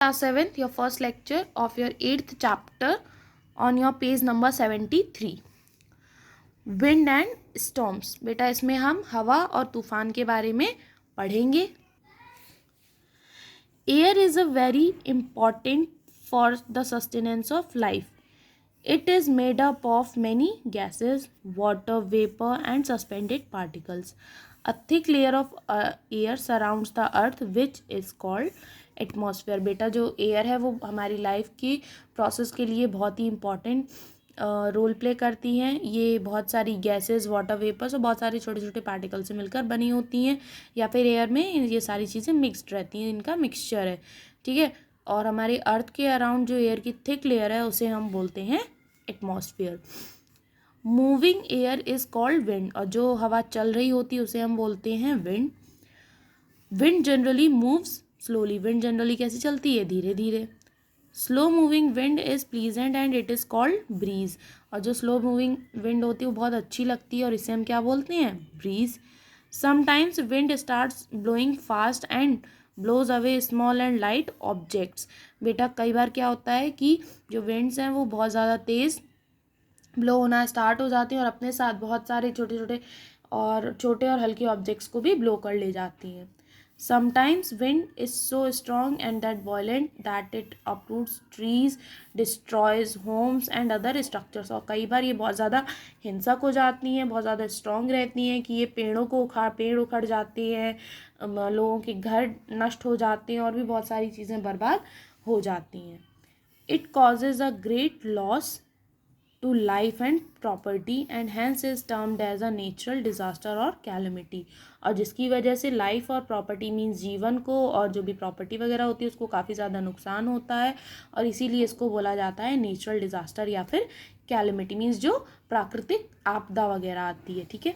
Class 7th, your first lecture of your 8th chapter on your page number 73. Wind and storms. बेटा इसमें हम हवा और तूफान के बारे में पढ़ेंगे. Air is a very important for the sustenance of life. It is made up of many gases, water, vapor and suspended particles. A thick layer of air surrounds the earth which is called atmosphere. बेटा जो air है वो हमारी life की process के लिए बहुत ही important role play करती हैं. ये बहुत सारी गैसेस, वाटर वेपर्स और बहुत सारे छोटे छोटे पार्टिकल से मिलकर बनी होती हैं, या फिर एयर में ये सारी चीज़ें मिक्सड रहती हैं, इनका मिक्सचर है. ठीक है. और हमारे अर्थ के अराउंड जो एयर की थिक लेयर है उसे हम बोलते हैं atmosphere. Moving air is called wind. और जो हवा चल रही होती है उसे हम बोलते हैं wind. Wind generally moves slowly. Wind generally कैसे चलती है? धीरे धीरे. Slow moving wind is pleasant and it is called breeze. और जो स्लो मूविंग विंड होती है वो बहुत अच्छी लगती है और इसे हम क्या बोलते हैं? Breeze. Sometimes wind starts blowing fast and blows away small and light objects. बेटा कई बार क्या होता है कि जो विंड्स हैं वो बहुत ज़्यादा तेज़ ब्लो होना स्टार्ट हो जाती हैं और अपने साथ बहुत सारे छोटे और हल्के ऑब्जेक्ट्स को भी ब्लो कर ले जाती हैं. Sometimes wind is so strong and that violent that it uproots trees, destroys homes and other structures. और कई बार ये बहुत ज़्यादा हिंसक हो जाती हैं, बहुत ज़्यादा स्ट्रॉन्ग रहती हैं कि ये पेड़ उखड़ जाते हैं, लोगों के घर नष्ट हो जाते हैं और भी बहुत सारी चीज़ें बर्बाद हो जाती हैं. It causes a great loss to life and property and hence is termed as a natural disaster or calamity. और जिसकी वजह से लाइफ और प्रॉपर्टी मीन्स जीवन को और जो भी प्रॉपर्टी वगैरह होती है उसको काफ़ी ज़्यादा नुकसान होता है और इसीलिए इसको बोला जाता है नेचुरल डिजास्टर या फिर कैलेमिटी मीन्स जो प्राकृतिक आपदा वगैरह आती है. ठीक है.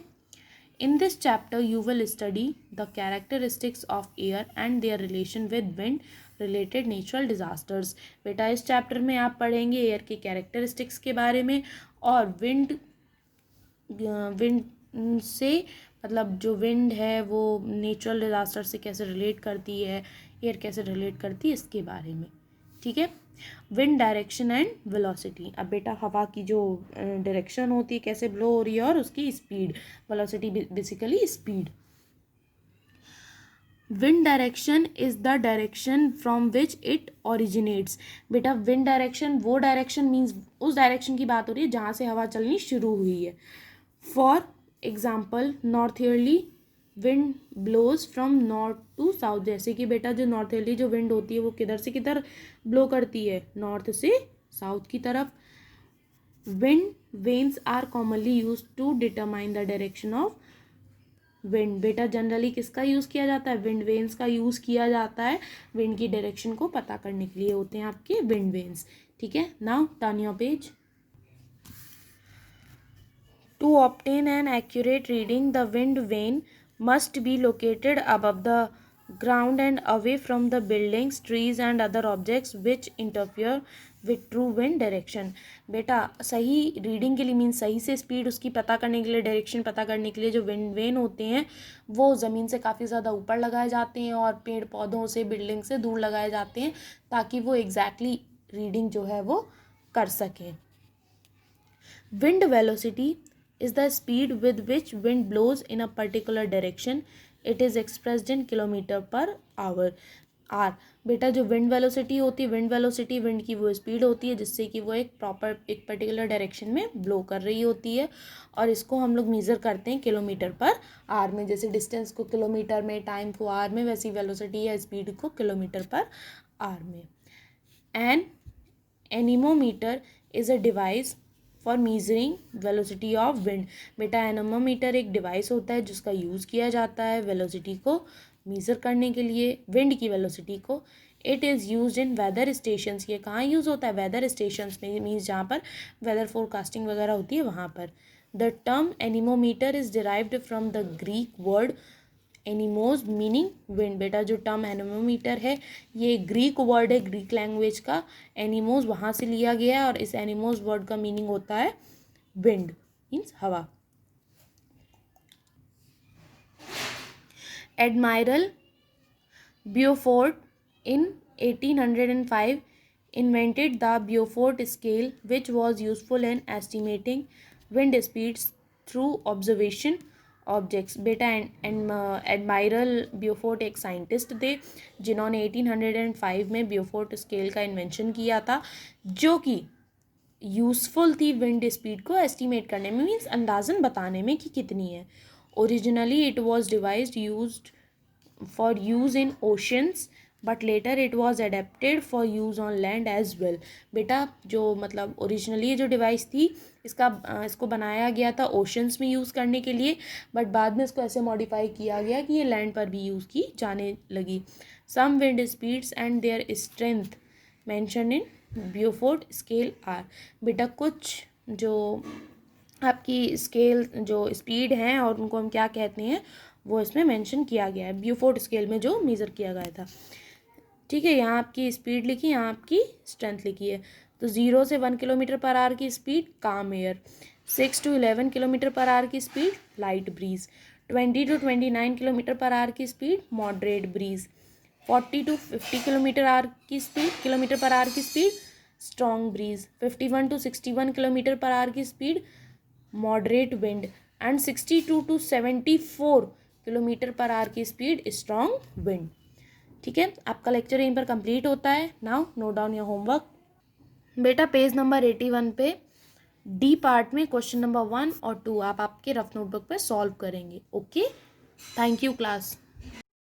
In this chapter, you will study the characteristics of air and their relation with wind related natural disasters. बेटा इस चैप्टर में आप पढ़ेंगे एयर के कैरेक्टरिस्टिक्स के बारे में और विंड से मतलब जो विंड है वो नेचुरल डिजास्टर से कैसे रिलेट करती है, एयर कैसे रिलेट करती है, इसके बारे में. ठीक है. Wind direction and velocity. अब बेटा हवा की जो डायरेक्शन होती है कैसे ब्लो हो रही है और उसकी speed. Velocity basically speed. Wind direction is the direction from which it originates. बेटा विंड डायरेक्शन वो डायरेक्शन मीन्स उस डायरेक्शन की बात हो रही है जहाँ से हवा चलनी शुरू हुई है. For example northerly wind blows from north to south. जैसे कि बेटा जो नॉर्थर्ली जो विंड होती है वो किधर से किधर ब्लो करती है? नॉर्थ से साउथ की तरफ. Wind vanes are commonly use to determine the direction of wind. बेटा जनरली किसका यूज़ किया जाता है? विंड वेन्स का यूज़ किया जाता है विंड की डायरेक्शन को पता करने के लिए होते हैं आपके विंड वेन्स. ठीक है. Now turn your page. To obtain an accurate reading, the wind vane must be located above the ground and away from the buildings, trees and other objects which interfere with true wind direction. बेटा सही reading के लिए means सही से speed उसकी पता करने के लिए, डायरेक्शन पता करने के लिए जो विंड वेन होते हैं वो ज़मीन से काफ़ी ज़्यादा ऊपर लगाए जाते हैं और पेड़ पौधों से, बिल्डिंग से दूर लगाए जाते हैं ताकि वो एग्जैक्टली रीडिंग जो है वो कर सकें. Wind velocity is the speed with which wind blows in a particular direction. It is expressed in kilometer per hour. R. बेटा जो विंड वेलोसिटी होती है, विंड वेलोसिटी विंड की वो स्पीड होती है जिससे कि वो एक पर्टिकुलर डायरेक्शन में ब्लो कर रही होती है और इसको हम लोग मेज़र करते हैं किलोमीटर पर आर में. जैसे डिस्टेंस को किलोमीटर में, टाइम को आर में, वैसी वेलोसिटी या स्पीड को किलोमीटर पर आर में. An anemometer is a device for measuring velocity of wind. बेटा एनीमोमीटर एक डिवाइस होता है जिसका यूज़ किया जाता है वेलोसिटी को मीज़र करने के लिए, विंड की वेलोसिटी को. It is use in weather stations. ये कहाँ यूज़ होता है? वेदर स्टेशंस में, मीन्स जहाँ पर वेदर फोरकास्टिंग वगैरह होती है वहाँ पर. The term anemometer is derived from the Greek word anemos meaning wind. बेटा जो टर्म एनीमोमीटर है ये ग्रीक वर्ड है, ग्रीक लैंग्वेज का. एनिमोज वहाँ से लिया गया है और इस एनिमोज वर्ड का मीनिंग होता है विंड मीन्स हवा. Admiral Beaufort in 1805 invented the Beaufort scale, which was useful in estimating wind speeds through observation objects. बेटा एडमायरल ब्यूफोर्ट एक साइंटिस्ट थे जिन्होंने 1805 में ब्यूफोर्ट स्केल का इन्वेंशन किया था, जो कि यूज़फुल थी विंड स्पीड को एस्टिमेट करने में, मीन्स अंदाज़न बताने में कि कितनी है। Originally it was devised used for use in oceans but later it was adapted for use on land as well. बेटा जो मतलब ओरिजिनली जो डिवाइस थी इसको बनाया गया था ओशंस में यूज़ करने के लिए, बट बाद में इसको ऐसे मॉडिफाई किया गया कि ये लैंड पर भी यूज़ की जाने लगी। Some wind speeds and their strength mention in Beaufort scale are. बेटा कुछ जो आपकी स्केल जो स्पीड हैं और उनको हम क्या कहते हैं वो इसमें मेंशन किया गया है ब्यूफोर्ट स्केल में जो मेज़र किया गया था। ठीक है, यहाँ आपकी स्पीड लिखी, यहाँ आपकी स्ट्रेंथ लिखी है। तो 0 से 1 किलोमीटर पर आवर की speed calm air, 6 to 11 kilometre per hour की speed light breeze, 20 to 29 kilometre per hour की speed moderate breeze, 40 to 50 kilometre per hour की speed strong breeze, 51 to 61 kilometre per hour की speed moderate wind and 62 to 74 kilometre per hour की speed strong wind. ठीक है, आपका lecture यहीं पर complete होता है। Now note down your homework. बेटा पेज नंबर 81 पे डी पार्ट में क्वेश्चन नंबर 1 और 2 आप आपके रफ नोटबुक पे सॉल्व करेंगे। Okay, thank you class.